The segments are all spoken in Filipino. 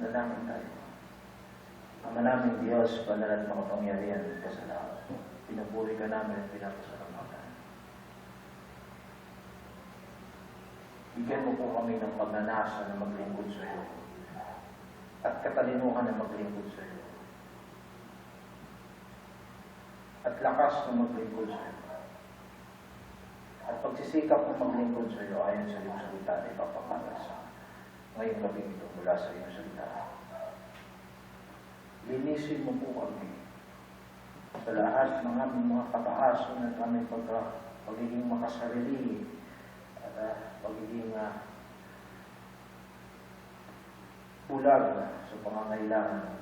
manalangin tayo. Ama namin Diyos, banal at makapangyarihan ka sa lahat. Pinupuri ka namin at pinapasalamatan. Bigyan mo po kami ng pagnanasa na maglingkod sa iyo at katalinuhan na maglingkod sa iyo at lakas na maglingkod sa iyo at pagsisikap na maglingkod sa iyo ayon sa iyong salita na ipapakalas ngayong gabi ito mula sa iyong salita. Linisin mo po kami sa lahat ng aming mga kapaason at aming pagiging makasarili at pagiging bulag sa pangangailangan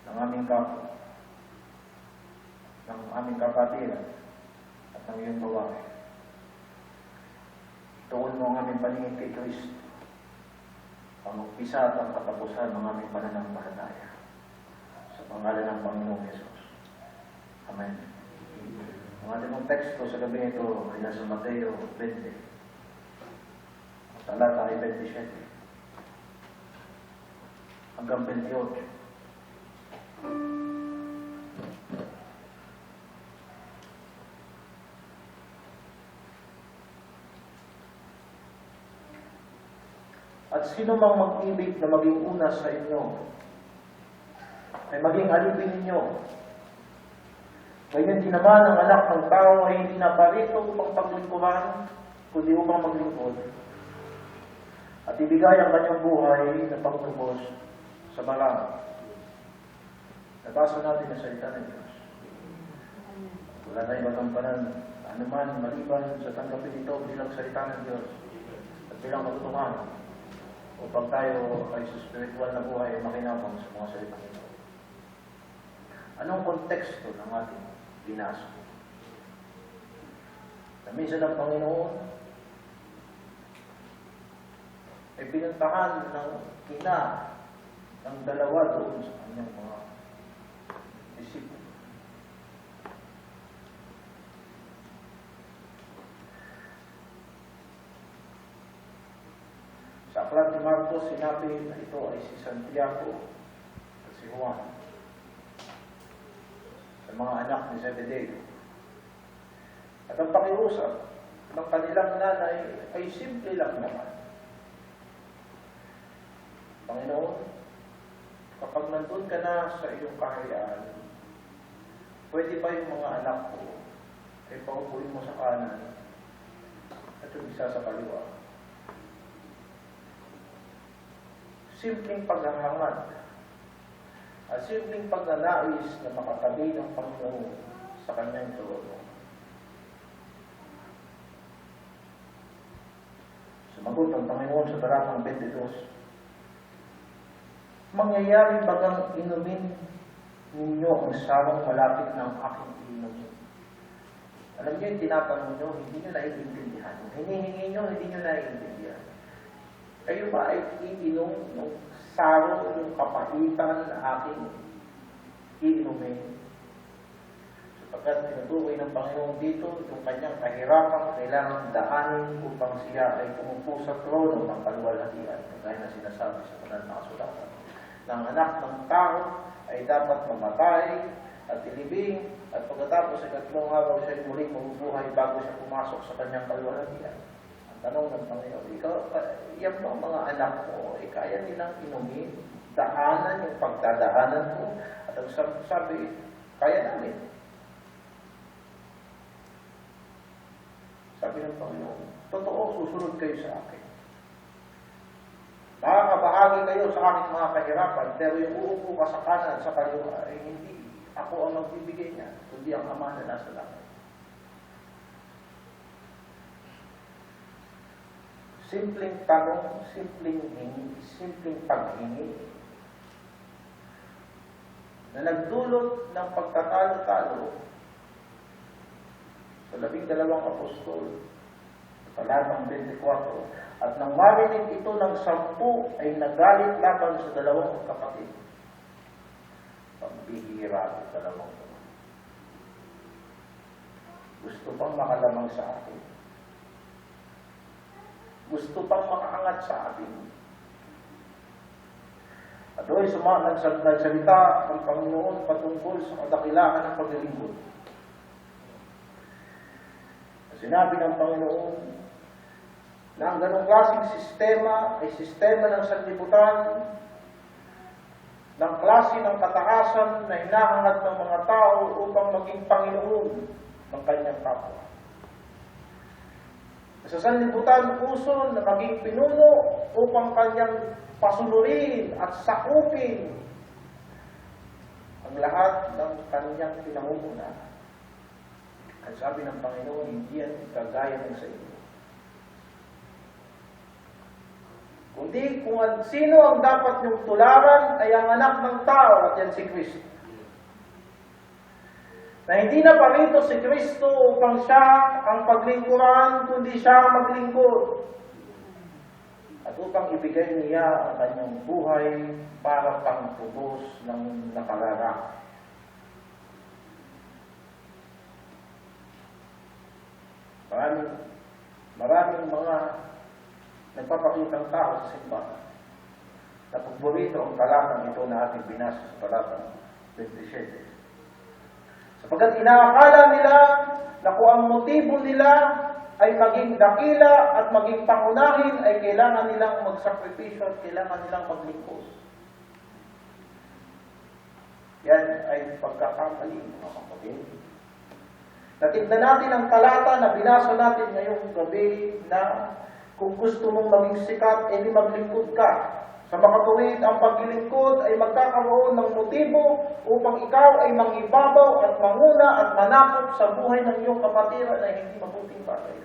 ng aming kapwa, ng aming kapatiran at ng iyong bawahe. Tuon mo ang aming paningin kay Kristo, ang umpisa at ang katapusan ng aming pananampalataya. Sa pangalan ng Panginoong Yesus. Amen. Ang ating mong teksto sa gabi ito ay nasa Mateo 20. Talata ay 27. Hanggang 28. At sino mang mag-ibig na maging una sa inyo, ay maging alipin ninyo. Ganyan din naman ang anak ng tao ay hindi naparito upang paglingkuran, kundi upang maglingkod. At ibigay ang kanyang buhay na pagtubos sa marami. Nabasa natin ang salita ng Diyos. Wala na ibang kampanan, anuman maliban sa tanggapin ito bilang salita ng Diyos at bilang matutuhan upang tayo ay sa spiritual na buhay ay makinabang sa mga salita ng Diyos. Anong konteksto ng ating binasa? Na minsan ang Panginoon ay pinuntahan ng ina ng dalawa doon sa kanyang mga disipulo. Sa aklat ni Marcos, sinabi na ito ay si Santiago at si Juan, sa mga anak ni Zebedeo. At ang pakiusap ng kanilang nanay ay simple lang naman. Panginoon, kapag nandun ka na sa iyong kahayaan, pwede ba yung mga anak ko ay paupuin mo sa kanan at yung isa sa kaliwa? Simpleng paghahangad at simpleng pagnanais na makatabi ng Panginoon sa kanyang trono. Sumagot ang Panginoon sa talatang 22, mangyayari bagang inumin ninyo ang sawang malapit ng aking inumin. Alam niyo yung tinatanong nyo, hindi nyo naiintindihan. Hinihingi nyo, hindi nyo naiintindihan. Kayo ba ay iinom ng sarong yung kapahitan na aking iinumin? Sapagkat tinutukoy ng Panginoon dito, yung kanyang kahirapan kailangan daanin upang siya ay pumupo sa trono ng kaluwalhatian. Kaya na sinasabi sa kanal na kasulatan, ng anak ng tao ay dapat mamatay at ilibing at pagkatapos ay 3 araw siya muling mabubuhay bago siya pumasok sa kanyang kaluwalhatian. Ang tanong ng Panginoon, ikaw, yan mo mga anak mo, kaya nilang inumin, daanan yung pagdadaanan ko, at ang sabi, kaya namin. Sabi ng Panginoon, totoo, susunod kayo sa akin. Makakabahagi kayo sa aking mga kahirapan, pero yung uupo ka sa kanan, sa kaliwa, ay hindi ako ang magbibigay niya, kundi ang Ama na nasa langit. Simpleng tanong, simpleng hingi, simpleng paghingi na nagdulot ng pagtatalo-talo sa 12 apostol, talatang 24, at nang marinig ito ng 10 ay nagalit laban sa 2 kapatid. Pambihira ang 2 kapatid. Gusto pang makalamang sa atin. Gusto pang makaangat sa atin. At doon nagsalita ng Panginoon patungkol sa kadakilaan ng paglilingkod. Sinabi ng Panginoon na ang ganong klaseng sistema ay sistema ng sanlibutan, ng klase ng kataasan na hinahangad ng mga tao upang maging Panginoon ng kanyang kapwa. Sa sanlibutan, uso na maging pinuno upang kanyang pasunurin at sakupin ang lahat ng kanyang pinangungunahan. At sabi ng Panginoon, hindi yan kagaya ng sa inyo. Kundi kung sino ang dapat niyong tularan ay ang anak ng tao at yan si Kristo. Na hindi na parito si Kristo upang siya ang paglingkuran, kundi siya ang maglingkod. At upang ibigay niya ang kanyang buhay para pangtubos ng nakararami. Maraming mga nagpapakitang tao sa simbahan na pagburito ang talatang ito na ating binasa sa talatang 27. Sapagkat inaakala nila na kung ang motibo nila ay maging dakila at maging pangunahin ay kailangan nilang magsakripisyo at kailangan nilang maglingkod. Yan ay pagkakamali, mga kapatid. Natignan natin ang talata na binasa natin ngayong gabi na kung gusto mong maging sikat, edi maglingkod ka. Sa makatuwid, ang paglilingkod ay magkakaroon ng motibo upang ikaw ay mangibabaw at manguna at manakop sa buhay ng iyong kapatiran na hindi mabuting bagay.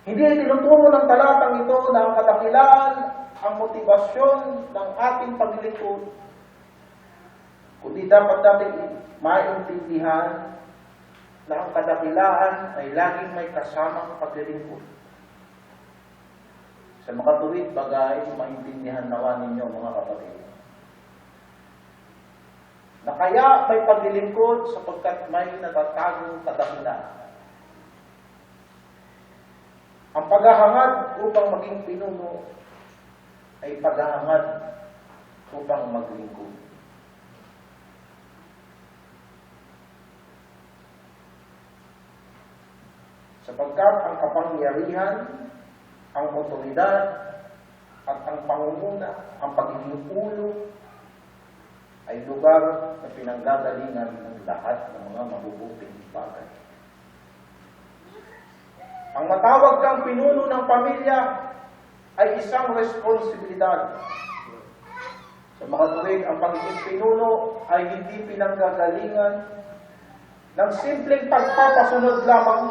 Hindi tinuturo ng talatang ito na ang kadakilaan, ang motibasyon ng ating paglilingkod, kundi dapat natin maintindihan na ang kadakilaan ay laging may kasamang paglilingkod. Sa makatuwid bagay, maintindihan nawa ninyo mga kapatid. Na kaya may paglilingkod sapagkat may natatagong kadakilaan. Ang paghahangad upang maging pinuno ay paghahangad upang maglingkod. Sapagkat ang kapangyarihan, ang otoridad, at ang pangunguna, ang pagiging ulo, ay lugar na pinanggagalingan ng lahat ng mga mabubuting bagay. Ang matawag kang pinuno ng pamilya ay isang responsibilidad. Sa makatuwid, ang pagiging pinuno ay hindi pinanggagalingan ng simpleng pagpapasunod lamang,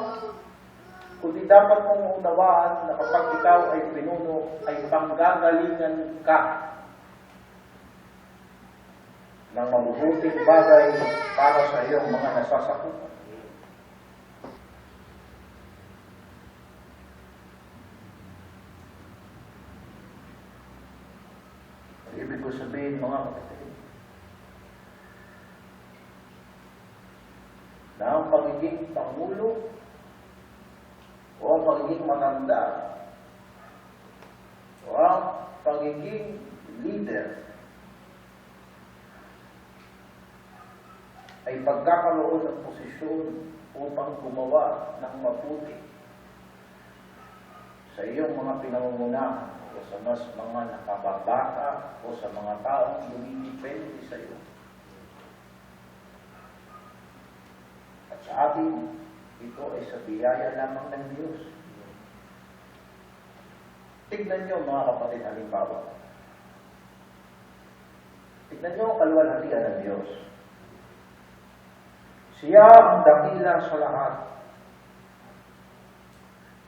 kundi dapat mong unawaan na kapag ikaw ay pinuno, ay panggagalingan ka ng mabubuting bagay para sa iyong mga nasasakupan. Ibig ko sabihin, mga kapatid, na ang pagiging pangulo o ang pagiging matanda o ang pagiging leader ay pagkakaroon ng posisyon upang gumawa ng mabuti sa iyong mga pinangungunahan o sa mas mga nakababata o sa mga taong lumidipende sa iyo. At sa atin, ito ay sa biyaya lamang ng Diyos. Tignan niyo mga kapatid, halimbawa. Tignan niyo ang kaluwalhatian ng Diyos. Siya ang dakila sa lahat.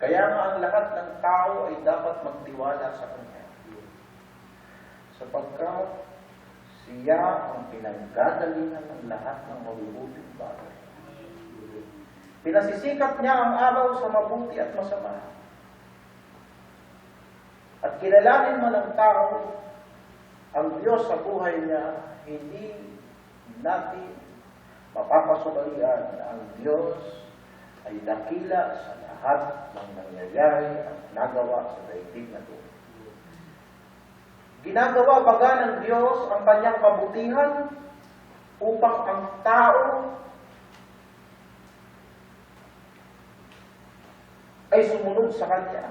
Kaya nga ang lahat ng tao ay dapat magtiwala sa Kanya. Sapagkat siya ang pinanggagalingan ng lahat ng mabubuting bagay. Pinasisikap niya ang araw sa mabuti at masama. At kilalanin man ng tao ang Diyos sa buhay niya, hindi natin mapapasukalian na ang Diyos ay dakila sa lahat ng nangyayari at nagawa sa daigdig na ito. Ginagawa baga ng Diyos ang kanyang kabutihan upang ang tao ay sumunod sa Kanya.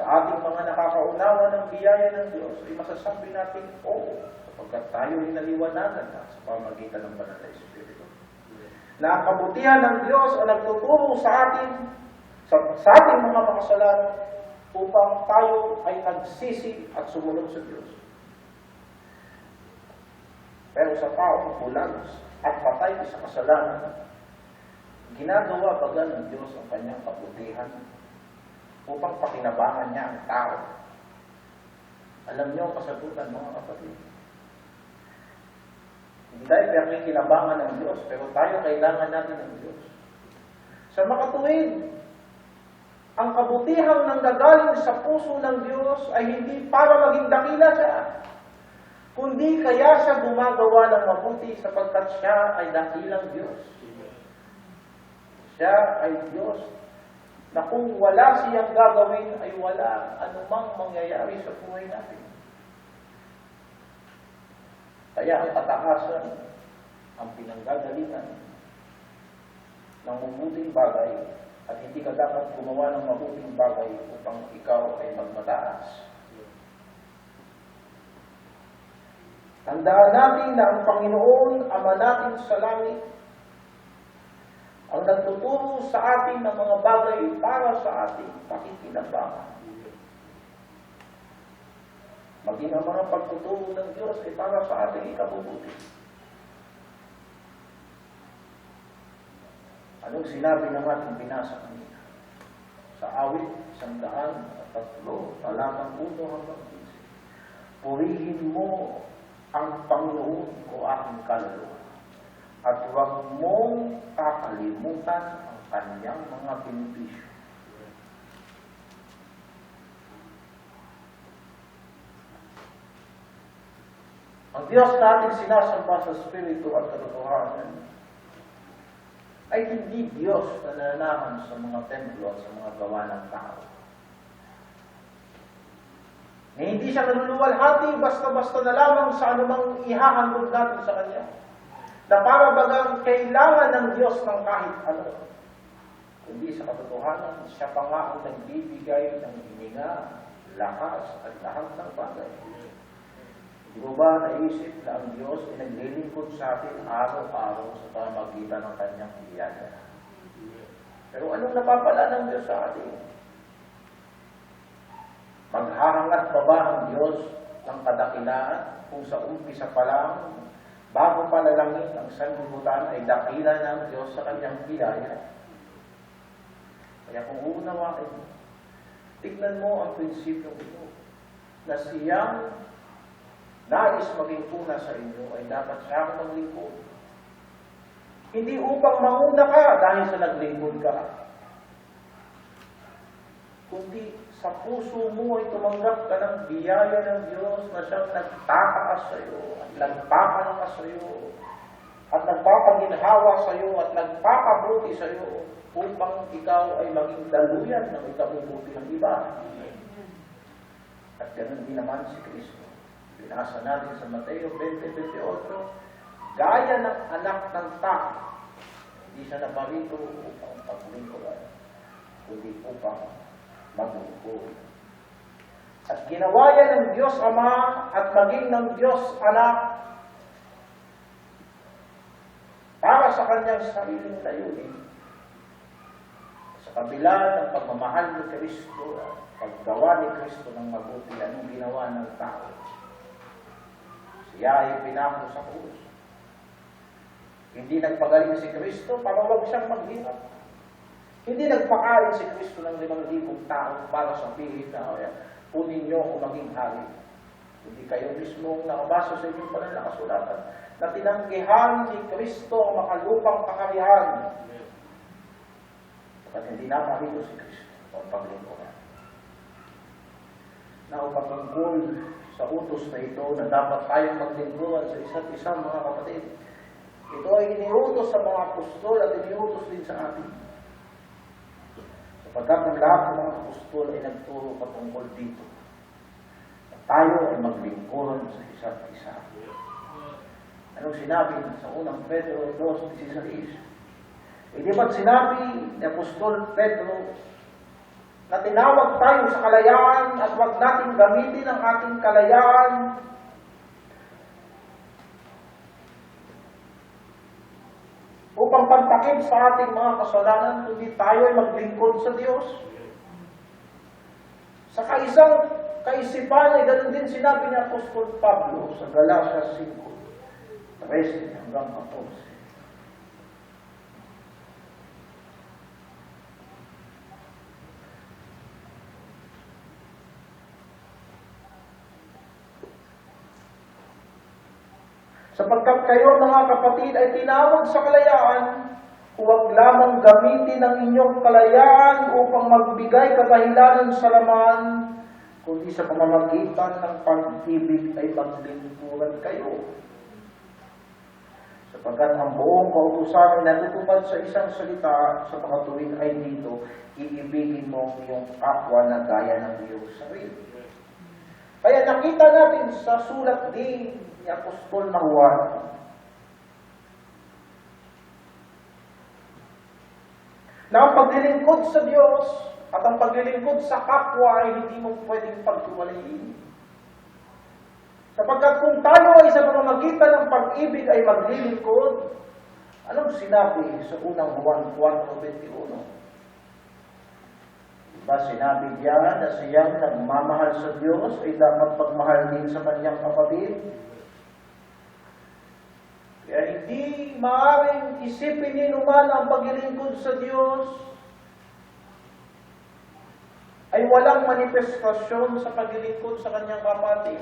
Sa ating mga nakakaunawa ng biyaya ng Diyos, ay masasabi natin, oo, sapagkat tayo inaliwanagan na sa pamagitan ng Banal na Espiritu. Na ang kabutihan ng Diyos ang nagtuturo sa atin, sa ating mga makasalanan, upang tayo ay nagsisi at sumunod sa Diyos. Pero sa tao, bulag at patay sa kasalanan, ginagawa baga ng Diyos ang kanyang kabutihan upang pakinabangan niya ang tao. Alam niyo ang kasagutan, mga kapatid. Hindi tayo pakikinabangan ng Diyos, pero tayo kailangan natin ng Diyos. Sa makatuwid, ang kabutihang nanggagaling sa puso ng Diyos ay hindi para maging dakila siya, kundi kaya siya gumagawa ng mabuti sapagkat siya ay dakilang Diyos. Siya ay Diyos na kung wala siyang gagawin ay wala anumang mangyayari sa buhay natin. Kaya ang kataasan, ang pinanggagalingan ng mabuting bagay at hindi ka dapat gumawa ng mabuting bagay upang ikaw ay magmataas. Tandaan natin na ang Panginoon, Ama natin sa langit, ang nagtuturo sa atin ng mga bagay para sa ating pakikinabangan. Maging ang mga pagtuturo ng Diyos ay para sa ating ikabubuti. Anong sinabi ng ating binasa kanina? Sa awit, 103, talatang 1 hanggang 15. Purihin mo ang Panginoon o aking kaluluwa, at huwag mong kakalimutan ang kanyang mga benepisyo. Ang Diyos natin sinasamba sa Espiritu at katotohanan ay hindi Diyos na nananahan sa mga templo at sa mga gawa ng tao. Na hindi siya naluluwalhati basta-basta na lamang sa anumang ihahandog natin sa Kanya. Na para bagang kailangan ng Diyos ng kahit ano. Kundi sa katotohanan, siya pa nga ang nagbibigay ng hininga, lakas at lahat ng bagay. Hindi mo ba naisip na ang Diyos ay naglilingkod sa atin araw-araw sa pamagitan ng Kanyang biyaya? Pero anong napapala ng Diyos sa atin? Maghahangat pa ba ang Diyos ng kadakilaan kung sa umpisa pa lang, bago palalangit ang sanlibutan ay dakila ng Diyos sa Kanyang biyaya? Kaya kung uunawain mo, tignan mo ang prinsipyo ito, na siyang nais maging una sa inyo ay dapat siyang maglingkod. Hindi upang mauna ka dahil sa naglingkod ka, kundi sa puso mo ay tumanggap ka ng biyaya ng Diyos na siyang nagtataas sa iyo at nagpapalakas sa iyo at nagpapaginhawa sa iyo at nagpapabuti sa iyo upang ikaw ay maging daluyan ng ikabubuti ng iba. At ganoon din naman si Kristo. Binasa natin sa Mateo 20:28, gaya ng anak ng tao, hindi siya naparito upang paglingkuran, kundi upang maglingkod. At ginawa yan ng Diyos Ama at maging ng Diyos Anak para sa Kanyang sariling layunin. Sa kabila ng pagmamahal ni Kristo at paggawa ni Kristo ng mabuti, anong ginawa ng tao? Siya ay pinako sa krus. Hindi nagpagaling si Kristo para huwag siyang maghirap. Hindi nagpakain si Kristo ng 5,000 tao para sabihin na, kunin niyo kung maging hari. Hindi kayo mismo nakabasa sa inyong banal na kasulatan na tinanggihan ni Kristo ang makalupang kakarihan. At hindi naparito si Kristo ang paglingkuran. Na upatungkol sa utos na ito na dapat tayong maglingkuran sa isa't isa, mga kapatid. Ito ay iniutos sa mga apostol at iniutos din sa atin. Sapagkat ang lahat ng mga apostol ay nagturo patungkol dito. Tayo ay maglingkuran sa isa't isa. Anong sinabi sa unang Pedro 2:16? Di ba't sinabi ni Apostol Pedro na tinawag tayo sa kalayaan at huwag natin gamitin ang ating kalayaan upang pagtakip sa ating mga kasalanan, kundi tayo ay maglingkod sa Diyos. Sa kaisang kaisipan ay ganoon din sinabi ni Apostol Pablo sa Galatia 5:13 hanggang 14. Sapagkat kayo mga kapatid ay tinawag sa kalayaan, huwag lamang gamitin ang inyong kalayaan upang magbigay kadahilanan sa laman, kundi sa pamamagitan ng pag-ibig ay maglingkuran kayo. Sapagkat ang buong kautusan ay natutupad sa isang salita, sa mga tuwing ay dito, iibigin mo ang iyong kapwa na gaya ng iyong sarili. Kaya nakita natin sa sulat din ni Apostol na Juan na ang paglilingkod sa Diyos at ang paglilingkod sa kapwa ay hindi mo pwedeng paghiwalayin. Sapagkat kung tayo ay sa pamamagitan ng pag-ibig ay maglilingkod, anong sinabi sa unang Juan 4:21? Diba sinabi diyan na siyang nagmamahal sa Diyos ay dapat pagmahal din sa kanyang kapatid? Kaya hindi maaaring isipin ni naman ang paglilingkod sa Diyos ay walang manifestasyon sa paglilingkod sa kanyang kapatid.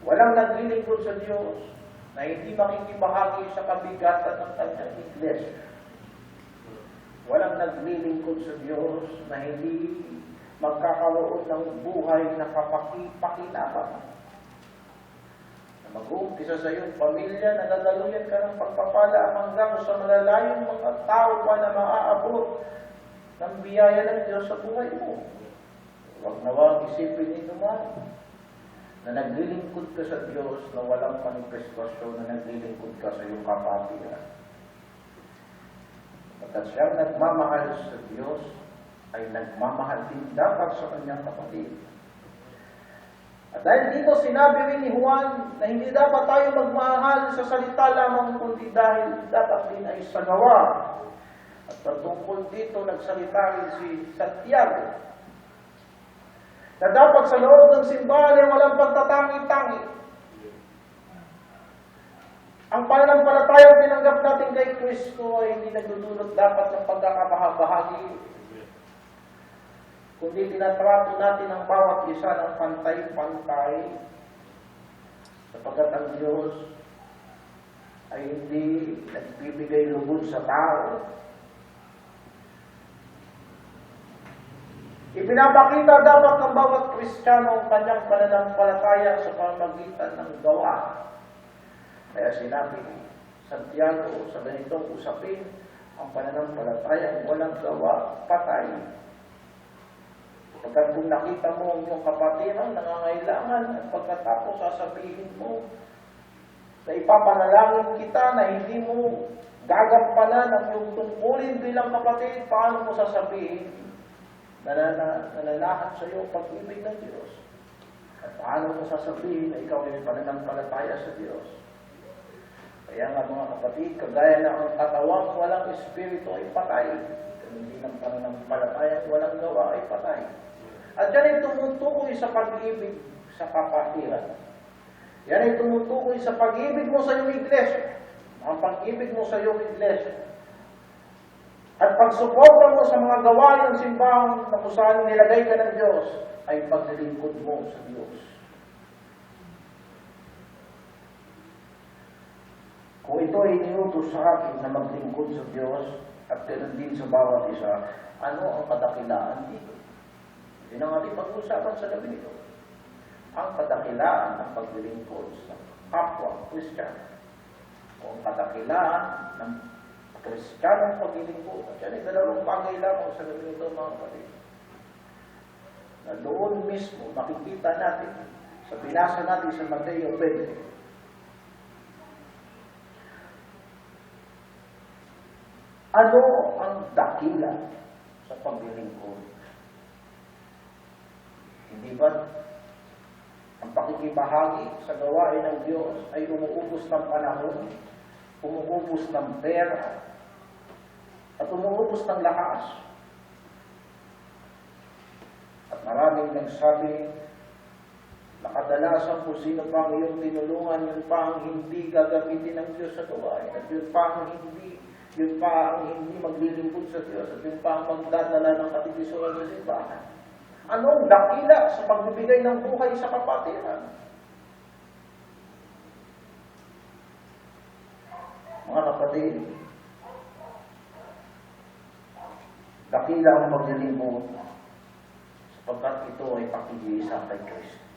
Walang naglilingkod sa Diyos na hindi makikibahagi sa kabigatan ng kanyang iglesia. Walang naglilingkod sa Diyos na hindi magkakaroon ng buhay na kapakipakinabang. Na mag-uumpisa sa iyong pamilya, na nadaluyan ka ng pagpapala hanggang sa malalayong mga tao pa na maaabot ng biyaya ng Diyos sa buhay mo. Huwag nawang isipin nito man na naglilingkod ka sa Diyos na walang manifestasyon na naglilingkod ka sa iyong kapatiran. Pagkat siyang nagmamahal sa Diyos, ay nagmamahal din dapat sa kanyang kapatid. At dahil dito sinabi rin ni Juan na hindi dapat tayo magmahal sa salita lamang, kundi dahil dapat din ay sa gawa. At patungkol dito nagsalita rin si Santiago na dapat sa loob ng simbahan ay walang pagtatangi-tangi. Ang pananampalatayang tinanggap natin kay Kristo ay hindi nagdudulot dapat ng pagkakabahagi, kundi tinatrato natin ang bawat isa ng pantay-pantay, sapagkat ang Diyos ay hindi nagbibigay lubod sa tao. Ipinapakita dapat ng bawat Kristiyano ang kanyang pananampalataya sa pamamagitan ng gawa. Kaya sinabi ni Santiago sa ganitong usapin, ang pananampalataya walang gawa, patay. Pagkat kung nakita mo ang iyong kapatiran, nangangailangan, at pagkatapos sasabihin mo na ipapanalangin kita na hindi mo gagampanan ang iyong tungkulin bilang kapatid, paano mo sasabihin na nalalahat sa iyo pag-ibig ng Diyos? At paano mo sasabihin na ikaw ay pananampalataya sa Diyos? Kaya nga mga kapatid, kagaya na ang katawang walang espiritu ay patay, hindi ng pananampalataya at walang gawa ay patay. At yan ay tumutukoy sa pag-ibig sa kapatiran. Yan ay tumutukoy sa pag-ibig mo sa iyong iglesia. Ang pag-ibig mo sa iyong iglesia. At pagsuporta mo sa mga gawain ng simbahan na kung saan nilagay ka ng Diyos, ay paglilingkod mo sa Diyos. Kung ito ay iniutos sa akin na maglingkod sa Diyos at ganoon din sa bawat isa, ano ang kadakilaan dito? Yun ang ating pag-usapan sa gabi nito. Ang kadakilaan ng paglilingkod sa kapwa Kristiyano o ang kadakilaan ng Kristiyano Kristiyanong paglilingkod. At yan ay dalawang bagay lamang sa gabi nito, mga kapatid. Na doon mismo makikita natin sa binasa natin sa Mateo 20. Ano ang dakila sa paglilingkod? Hindi ba ang pakikibahagi sa gawain ng Diyos ay umuubos ng panahon, umuubos ng pera, at umuubos ng lakas? At maraming nagsabi na kadalasan kung sino pa ang iyong tinulungan, yun pa ang hindi gagamitin ng Diyos sa gawain, at yun pa ang hindi maglilingkod sa Diyos, at yun pa ang magdadala ng katibisuan sa simbahan. Anong dakila sa pagbibigay ng buhay sa kapatiran? Mga kapatid, dakila ang paglilingkod sapagkat ito ay pakikisa kay Kristo.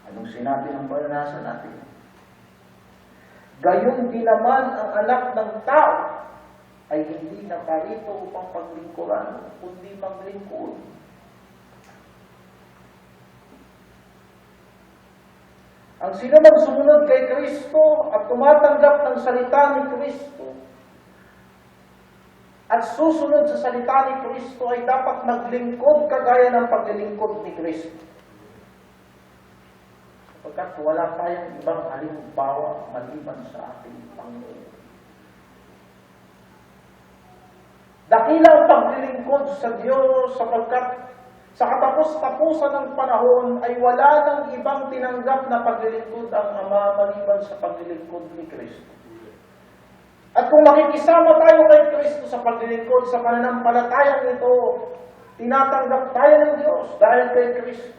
Anong sinabi ng banasa natin? Gayon din naman ang anak ng tao ay hindi naparito upang paglingkuran, kundi maglingkod. Ang sino mang sumunod kay Kristo at tumatanggap ng salita ni Kristo at susunod sa salita ni Kristo ay dapat maglingkod kagaya ng paglilingkod ni Kristo. Sapagkat wala tayong ibang halimbawa maliban sa ating Panginoon. Dakila ang paglilingkod sa Diyos sapagkat sa katapos-tapusan ng panahon ay wala nang ibang tinanggap na paglilingkod ang Ama maliban sa paglilingkod ni Kristo. At kung makikisama tayo kay Kristo sa paglilingkod, sa pananampalatayang ito, tinatanggap tayo ng Diyos dahil kay Kristo.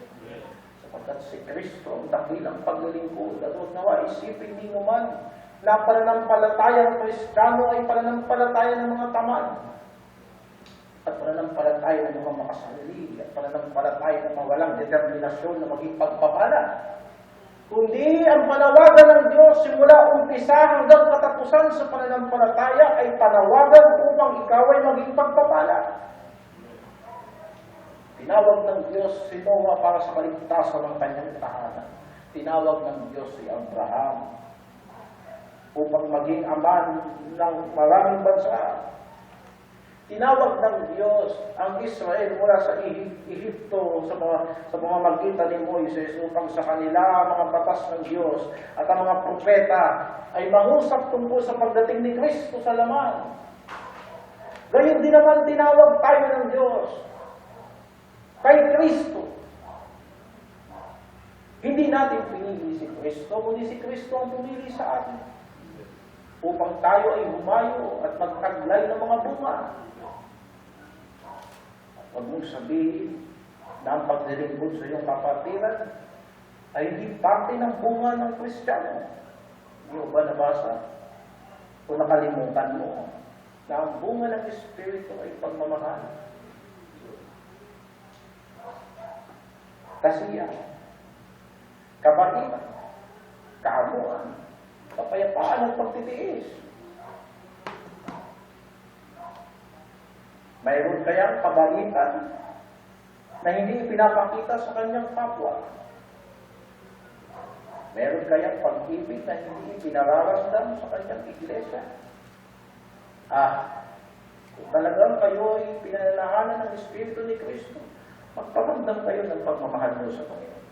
Sapagkat si Kristo ang dakilang paglilingkod. At huwag nawa isipin ni mo man na pananampalatayang Kristiyano ay pananampalataya ng mga tamad. At pananampalataya ng mga makasarili, at pananampalataya ng mga walang determinasyon na maging pagpapala. Kundi ang panawagan ng Diyos simula umpisa hanggang katapusan sa pananampalataya ay panawagan upang ikaw ay maging pagpapala. Tinawag ng Diyos si Noah para sa kaligtasan ng kanyang tahanan. Tinawag ng Diyos si Abraham upang maging ama ng maraming bansa. Tinawag ng Diyos ang Israel mula sa Ehipto sa mga magitan ni Moises upang sa kanila mga batas ng Diyos at ang mga propeta ay mangusap tungkol sa pagdating ni Kristo sa laman. Gayon din naman tinawag tayo ng Diyos kay Kristo. Hindi natin pinili si Kristo, kundi si Kristo ang pumili sa atin upang tayo ay humayo at magtaglay ng mga bunga. Huwag mong sabihin na ang paglilingkod sa iyong kapatiran ay hindi parte ng bunga ng Kristiyano. Hindi mo ba nabasa o nakalimutan mo na ang bunga ng Espiritu ay pagmamahal, kasiyahan, kabaitan, kaamuan, kapayapaan at pagtitiis. Mayroon kayang kabaitan na hindi pinapakita sa kanyang kapwa. Mayroon kayang pag-ibig na hindi pinararamdam sa kanyang iglesia. Kung talagang kayo ay pinananahanan ng Espiritu ni Kristo, magparamdam kayo ng pagmamahal mo sa Panginoon.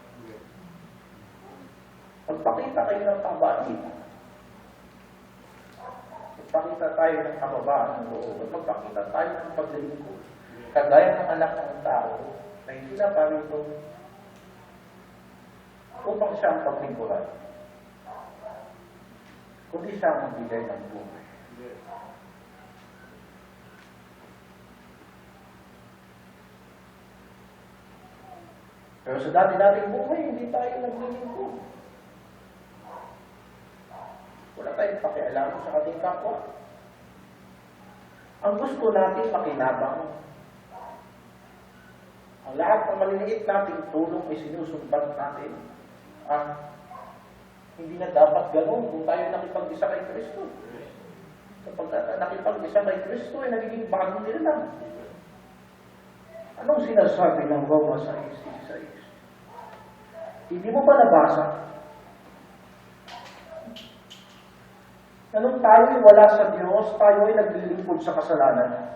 Magpakita kayo ng kabaitan. Magpakita tayo ng kababaan ng loob at magpakita tayo ng paglilingkod. Kagaya ng anak ng tao na hindi na parito upang siya ang paglingkuran, kundi siya ang magbigay ng buhay. Pero sa dati-dating buhay, hindi tayo naglilingkod. Wala tayong pakialam sa ating kapwa. Ang gusto natin makinabang. Ang lahat ng maliliit nating tulong ay sinusumbat natin. Hindi na dapat ganun kung tayo nakipag-isa kay Kristo. nakipag-isa kay Kristo ay nagiging bagong nilalang. Anong sinasabi ng Roma 6:16? Hindi mo ba nabasa? Na nung tayo'y wala sa Diyos, tayo ay naglilingkod sa kasalanan.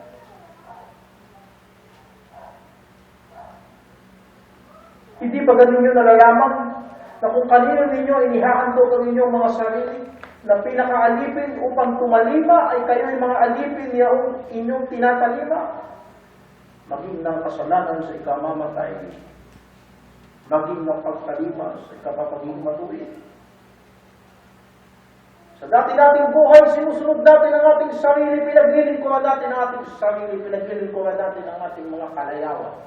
Hindi ba ganun nyo nalalaman na kung kanino ninyo inihahandog ang inyong mga sarili na pinakaalipin upang tumalima ay kayo'y mga alipin niyang inyong tinatalima? Maging ng kasalanan sa ikamamatay, maging ng pagtalima sa ikapapaging matuwid. Sa dati nating buhay, sinusunod natin ang ating sarili, pinaglilingkuran natin ang ating sarili, pinaglilingkuran natin ang ating mga kalayawan.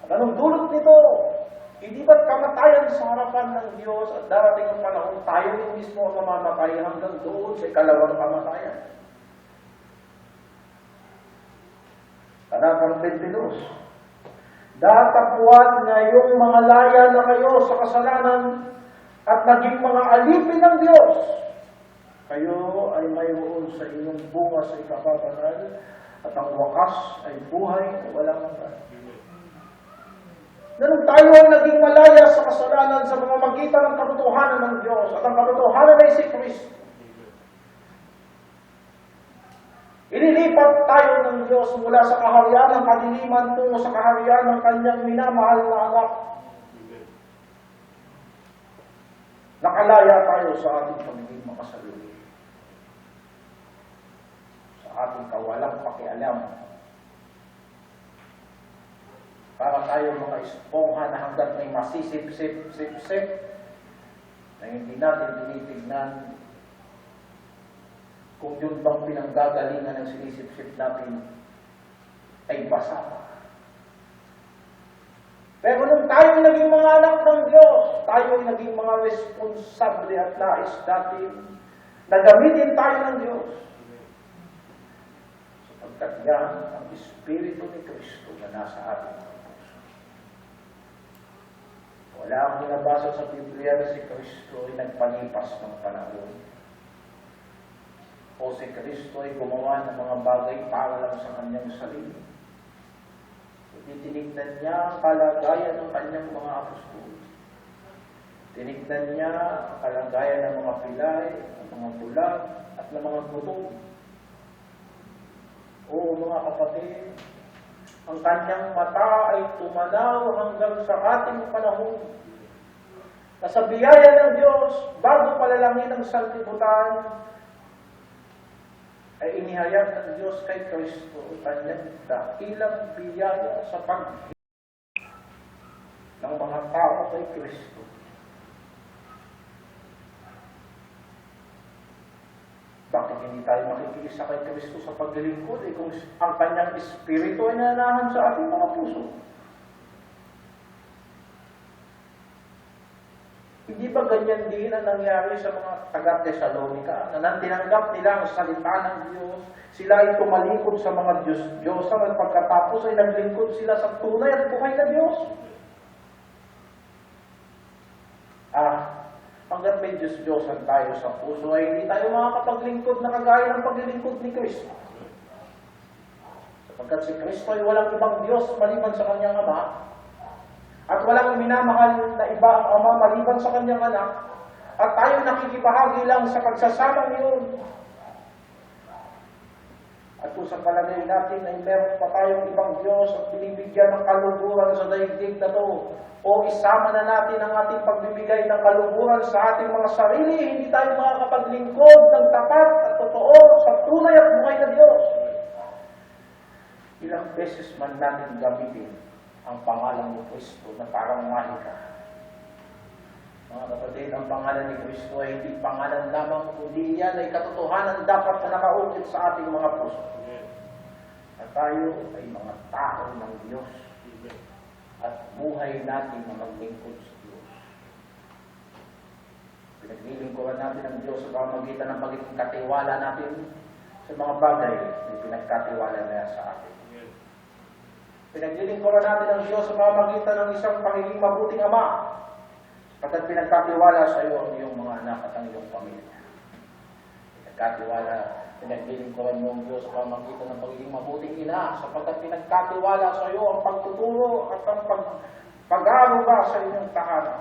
At anong dulot nito? Hindi ba't kamatayan sa harapan ng Diyos at darating ang panahon tayo yung mismo ang mamamatay hanggang doon sa ikalawang kamatayan? Talatang 22. Datapwat ngayong mga laya na kayo sa kasalanan at naging mga alipin ng Diyos. Kayo ay mayroon sa inyong bunga sa ikapapanal at ang wakas ay buhay na walang hanggan. Ganun tayo ay naging malaya sa kasalanan sa pamamagitan ng katotohanan ng Diyos at ang katotohanan ay si Kristo. Inilipat tayo ng Diyos mula sa kaharian ng kadiliman tungo sa kaharian ng kanyang minamahal na anak. Nakalaya tayo sa ating pagiging makasarili. Sa ating kawalang pakialam. Para tayo mga espongha na hanggang may masisip-sip na hindi natin tinitignan kung yun bang pinanggagalingan ng sinisip-sip natin ay basa pa. Pero nung tayo naging mga anak ng Diyos, tayo naging mga responsable at nais natin na gamitin tayo ng Diyos. Sapagkat yan ang Espiritu ni Kristo na nasa atin. Wala akong nabasa sa Biblia na si Kristo ay nagpalipas ng panahon. O si Kristo ay gumawa ng mga bagay para lang sa kanyang sarili. Tinignan niya ang kalagayan ng kanyang mga apostol. Tinignan niya ang kalagayan ng mga pilay, ng mga bulag, at ng mga gutom. O mga kapatid, ang kanyang mata ay tumanaw hanggang sa ating panahon. Na sa biyaya ng Diyos, bago palalangin ang sanlibutan, ay inihayag ng Diyos kay Kristo kanyang dakilang biyaya sa pag ng mga tao kay Kristo. Bakit hindi tayo makikisa kay Kristo sa paglilingkod? Kung ang kanyang Espiritu ay nananahan sa ating mga puso. Hindi ba ganyan din ang nangyari sa mga taga-Tesalonica na tinanggap nila ang salita ng Diyos? Sila ay tumalikod sa mga Diyos-Diyosan at pagkatapos ay naglingkod sila sa tunay at buhay na Diyos. Hanggat may Diyos-Diyosan tayo sa puso ay hindi tayo makakapaglingkod na kagaya ng paglilingkod ni Kristo. Sapagkat si Kristo ay walang ibang Diyos maliban sa kanyang Ama. At walang minamahal na iba ang Ama maliban sa kanyang anak. At tayo nakikibahagi lang sa pagsasamang iyon. At kung sa palagay natin ay meron pa tayong ibang Diyos at binibigyan ng kaluguran sa daigdig na to, o isama na natin ang ating pagbibigay ng kaluguran sa ating mga sarili, hindi tayo makakapaglingkod ng tapat at totoo sa tunay at buhay na Diyos. Ilang beses man natin gamitin ang pangalan ni Kristo na parang mahika. Mga kapatid, ang pangalan ni Kristo ay hindi pangalan lamang, kundi yan ay katotohanan dapat na nakaukit sa ating mga puso. At tayo ay mga tao ng Diyos at buhay natin na maglingkod sa Diyos. Pinaglilingkuran natin ang Diyos sa pamamagitan ng pagiging katiwala natin sa mga bagay na pinagkatiwala niya sa atin. Pinaglilingkuran natin ang Diyos sa pamamagitan ng isang pagiging mabuting ama, sapagkat pinagkatiwala sa iyo ang iyong mga anak at ang iyong pamilya. pinagkatiwala, pinaglilingkuran mo ang Diyos sa pamamagitan ng pagiging mabuting ina, sapagkat pinagkatiwala sa iyo ang pagtuturo at ang pag-aaruga sa inyong tahanan.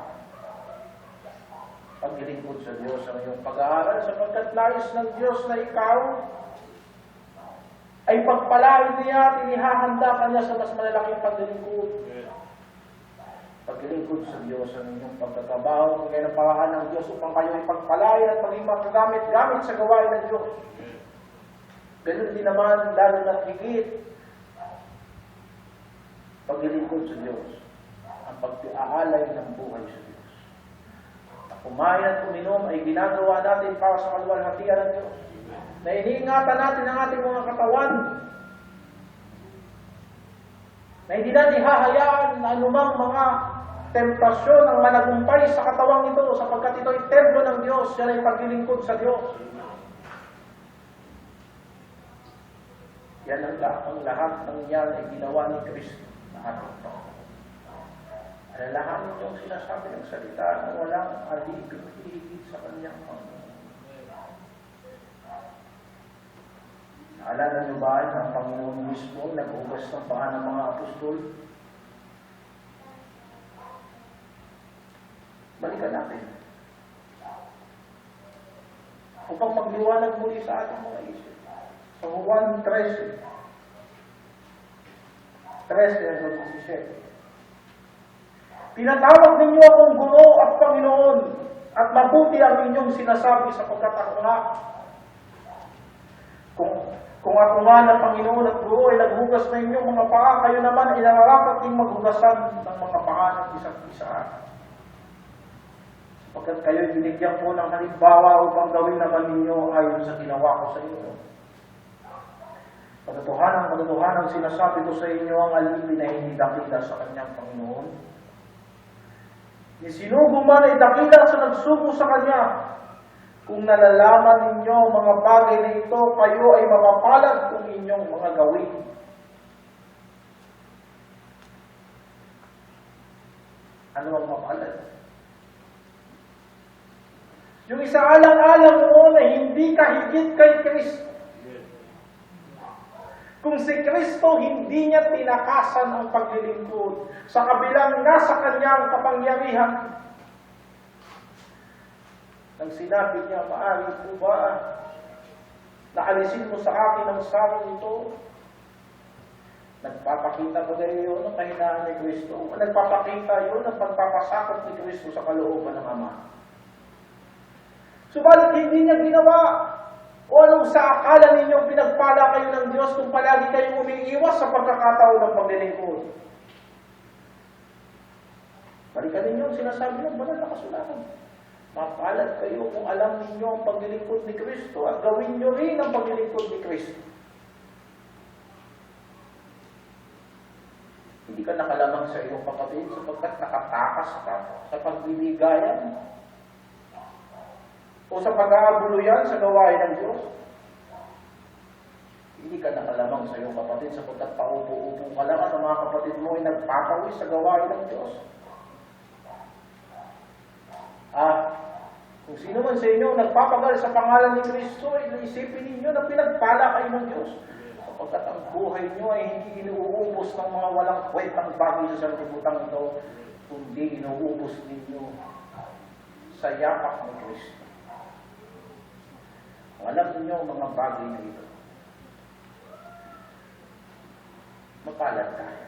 Paglilingkod sa Diyos ang iyong pag-aaral, sapagkat nais ng Diyos na ikaw ay pagpalain niya at inihahanda ka niya sa mas malalaking paglilingkod. Paglilingkod sa Diyos ang inyong pagtatrabaho, kung kayo napakaan ng Diyos upang kayo ay pagpalain at maging makagamit-gamit sa gawain ng Diyos. Ganun din naman, lalo na higit, paglilingkod sa Diyos, ang pag-aalay ng buhay sa Diyos. Kumain at uminom ay ginagawa natin para sa kaluwalhatian ng Diyos. Na iniingatan natin ang ating mga katawan. Na hindi natin hahayaan na anumang mga temptasyon ang managumpay sa katawang ito, sapagkat ito ay templo ng Diyos, yan ay paglilingkod sa Diyos. Yan ang lahat ng yan ay ginawa ni Kristo na ating Panginoon. Alalahanin yung sinasabi ng salita na walang alipin hihigit sa kanyang Panginoon. Naalala niyo ba na ang Panginoon mismo nag-ugas ng paa ng mga apostol? Balikan natin. Upang magliwanag muli sa ating mga isip. Sa Juan 13. 13:17. Pinatawag ninyo akong Guro at Panginoon, at mabuti ang inyong sinasabi sapagkat ako nga. Kung ako nga ng Panginoon at Guro ay naghugas na inyong mga paa, kayo naman ay nararapat ding maghugasan ng mga paa ng isa't isa. Sapagkat kayo binigyan ko ng halimbawa upang gawin naman ninyo ayon sa ginawa ko sa inyo. Katotohanan sinasabi ko sa inyo, ang alipin na hindi dakila sa kanyang Panginoon. Ni sinugo man ay dakila sa nagsugo sa kanya. Kung nalalaman ninyo mga bagay na ito, kayo ay mapapalad kung inyong mga gawin. Ano ang mapalad? Yung isaalang-alang mo na hindi ka higit kay Kristo. Kung si Kristo hindi niya tinakasan ang paglilingkod sa kabilang nasa kanyang kapangyarihan, nang sinabi niya, maaari po ba na alisin mo sa akin ang sarong ito? Nagpapakita ba kayo ng kahinaan ni Kristo? O nagpapakita yun ng pagpapasakot ni Kristo sa kalooban ng Ama? Subalit hindi niya ginawa. O anong sa akala ninyong pinagpala kayo ng Diyos kung palagi kayong umiiwas sa pagkakataon ng paglilingkod? Balikan ninyo ang sinasabi ng banal na kasulatan. Mapalad kayo kung alam ninyo ang paglilingkod ni Kristo at gawin nyo rin ang paglilingkod ni Kristo. Hindi ka nakalamang sa iyong kapatid sapagkat nakatakas ka sa pagbibigayan o sa pag-aabuluyan sa gawain ng Diyos. Hindi ka nakalamang sa iyong kapatid sapagkat paupo-upo ka lang at ang mga kapatid mo ay nagpapawis sa gawain ng Diyos. Kung sino man sa inyo nagpapagal sa pangalan ni Kristo, isipin ninyo na pinagpala kayo ng Diyos. Sapagkat ang buhay nyo ay hindi inuubos ng mga walang kwentang bagay sa sanlibutan ito, kundi inuubos ninyo sa yapak ni Kristo. Alam ninyo ang mga bagay na ito. Mapalad tayo.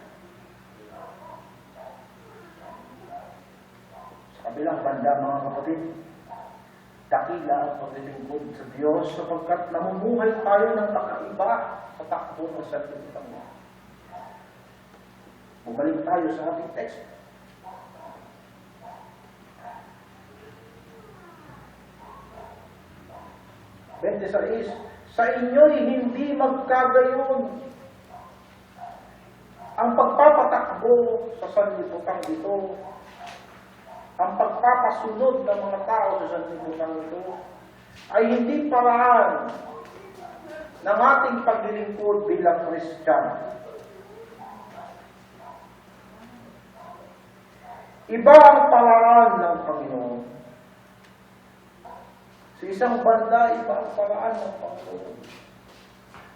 Sa kabilang banda, mga kapatid, dakila ang paglilingkod sa Diyos sapagkat namumuhay tayo ng kakaiba sa takbo ng sanlibutan mo. Bumalik tayo sa ating text. Sa inyo'y hindi magkagayon ang pagpapatakbo sa sanlibutan ito, ang pagpapasunod ng mga tao sa sanlibutan ito, ay hindi paraan ng ating paglilingkod bilang Kristiyano. Iba ang paraan ng Panginoon. Si isang banda, iba ang paraan ng Panginoon.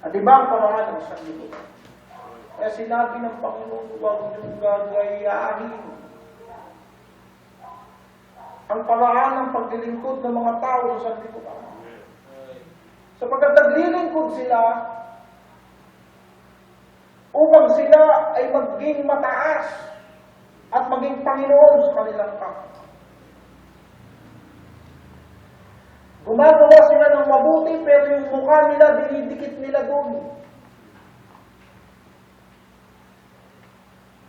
At iba ang paraan ng sanlibutan. Kaya sinabi ng Panginoon, huwag niyong gagayahin ang paraan ng paglilingkod ng mga tao sa sanlibutan. Sapagkat naglilingkod sila upang sila ay maging mataas at maging Panginoon sa kanilang kapwa. Gumagawa sila ng mabuti pero yung mukha nila dinidikit nila doon.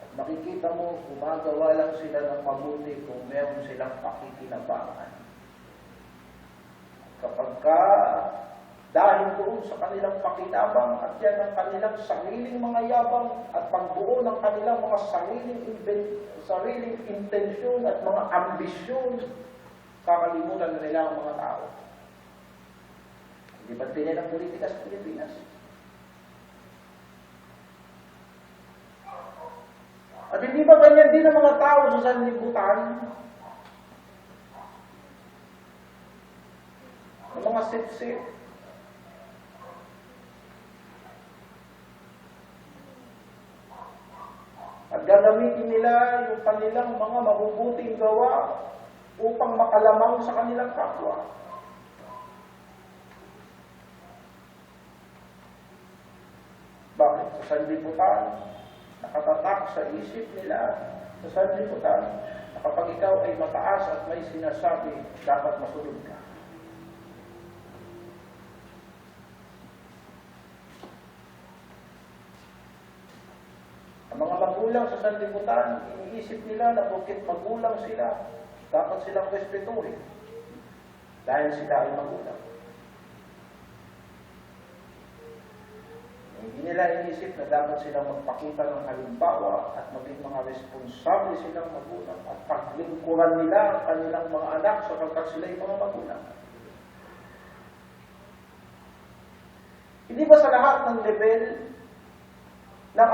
At makikita mo, gumagawa lang sila ng mabuti kung meron silang pakikinabangan. Kapag dahil doon sa kanilang pakinabang at yan ang kanilang sariling mga yabang at pagbuo ng kanilang mga sariling intensyon at mga ambisyon, kakalimutan na nila ang mga tao. Hindi ba din ang politika sa Pilipinas? At hindi ba ganyan din ang mga tao sa sanlibutan? Ang mga sip-sip. At gagamitin nila yung kanilang mga mabubuting gawa upang makalamang sa kanilang kapwa. Bakit? Sa sanlibutan, nakatatak sa isip nila. Sa sanlibutan, na kapag ikaw ay mataas at may sinasabi, dapat masunod ka. Ang mga magulang sa sanlibutan, iniisip nila na bakit magulang sila, dapat silang respetuhin dahil sila ay magulang. Hindi nila iniisip na dapat silang magpakita ng halimbawa at maging mga responsable silang magulang at paglingkuran nila ang kanilang mga anak sapagkat sila ay mga magulang. Hindi ba sa lahat ng level ng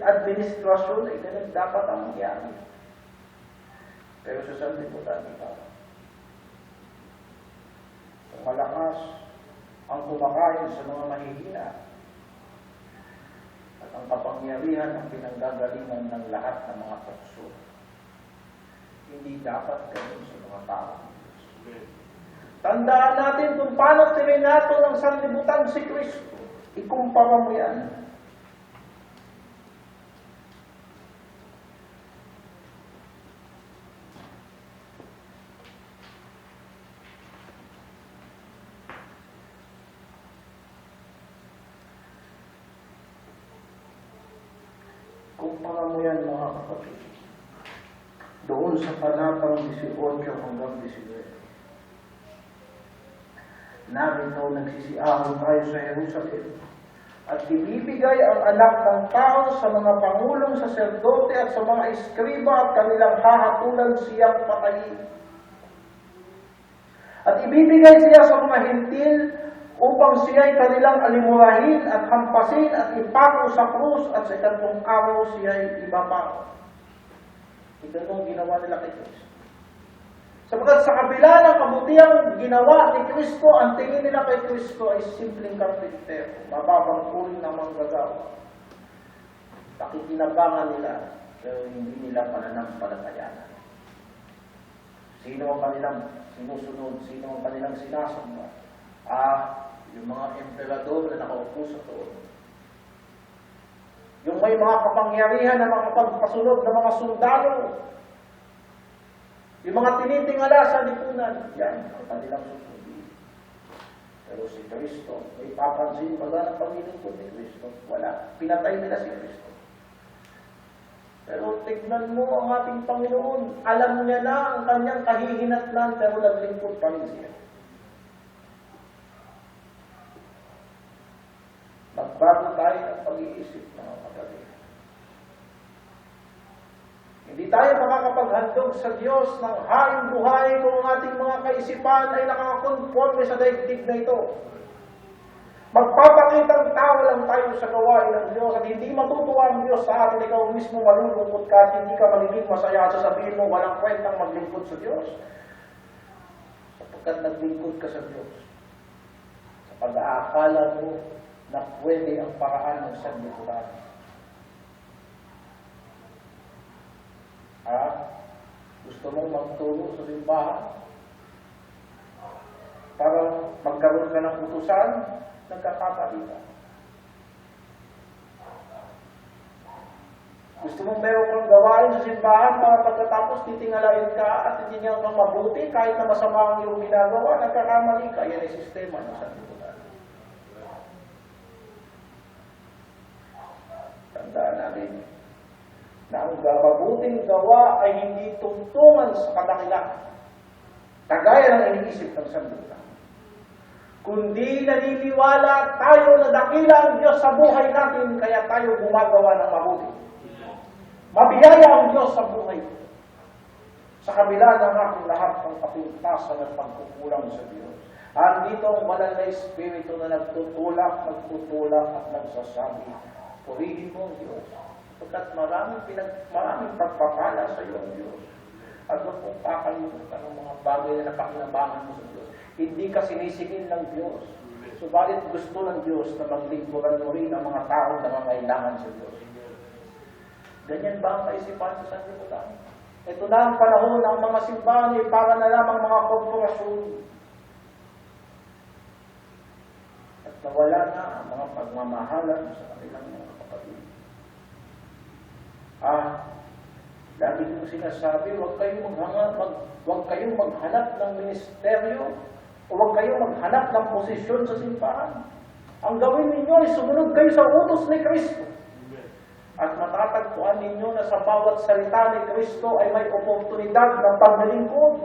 administrasyon ay ganun dapat ang mangyari? Pero sa sanlibutan, ito, kung malakas ang kumakain sa mga mahihina at ang kapangyarihan ang pinanggagalingan ng lahat ng mga tukso, hindi dapat ganun sa mga tao. Tandaan natin kung paano trinato ng sanlibutan si Kristo. Ikumpara mo yan. Kumpara mo yan, mga kapatid. Doon sa panatang 18 hanggang 19. Narito nagsisiahon tayo sa Jerusalem at ibibigay ang anak ng tao sa mga pangulong saserdote at sa mga eskriba at kanilang hahatulan siyang patayin. At ibibigay siya sa mga hintil upang siya'y kanilang alimurahin at hampasin at ipako sa krus at sa ikatong araw siya'y ibabao. Ito ang ginawa nila kay Kristo. Sapagkat sa kabila ng kabutihang ginawa ni Kristo, ang tingin nila kay Kristo ay simpleng karpintero, mababang uri ng manggagawa. Pakikinabangan nila, pero hindi nila pananampalatayanan. Sino ang kanilang sinusunod? Sino ang kanilang sinasamba? Yung mga emperador na nakaupo sa trono. Yung may mga kapangyarihan na makapagpasunod ng mga sundalo. Yung mga tinitingala sa lipunan, yan ang kanilang susundin. Pero si Kristo, may papansin ba ng paglilingkod ni Kristo? Wala. Pinatay nila si Kristo. Pero tignan mo ang ating Panginoon. Alam niya na ang kanyang kahihinatnan, pero naglingkod pa rin siya. Magbago tayo ng pag-iisip, mga kapatid. Hindi tayo makakapaghandog sa Diyos ng haing buhay kung ang ating mga kaisipan ay nakakonforme sa daigdig na ito. Magpapakitang tao lang tayo sa gawain ng Diyos at hindi matutuwa ang Diyos sa atin. Ikaw mismo malulungkot ka at hindi ka magiging masaya at sasabihin mo walang kwentang maglingkod sa Diyos. Pagkat naglingkod ka sa Diyos, sa pag-aakala mo na pwede ang paraan ng sanlibutan. Gusto mong magtulong sa simbahan para magkaroon ka ng utusan, nagkakapali ka. Gusto mong meron kang gawain sa simbahan para pagkatapos titingalain ka at titingnan kang mabuti kahit na masama ang iyong ginagawa, nagkakamali ka. Yan ay sistema ng sanlibutan. Tandaan natin na ang mabuting gawa ay hindi tungtungan sa kadakilaan, kagaya ng iniisip ng sanlibutan. Kundi naniniwala tayo na dakila ang Diyos sa buhay natin, kaya tayo gumagawa ng mabuti. Mabiyaya ang Diyos sa buhay. Sa kabila ng aking lahat ng kapintasan at pagkukulang sa Diyos. Andito ang banal na Espiritu na nagtutulak at nagsasabi, purihin mo ang Diyos. Pagkat maraming pagpapala sa iyo ang Diyos. At huwag mong kakalimutan ng mga bagay na napakinabangan mo sa Diyos. Hindi ka sinisigil ng Diyos. Subalit gusto ng Diyos na maglingkuran mo rin ang mga taong nangangailangan sa Diyos. Ganyan ba ang kaisipan sa sanlibutan? Ito na ang panahon ng mga simbahan ay para na lamang mga korporasyon. At nawala na ang mga pagmamahalan sa kanilang mga kapatid. Lagi kong sinasabi, huwag kayong maghanap ng ministeryo o huwag kayong maghanap ng posisyon sa simbahan. Ang gawin ninyo ay sumunod kayo sa utos ni Kristo. At matatagpuan ninyo na sa bawat salita ni Kristo ay may oportunidad ng paglilingkod.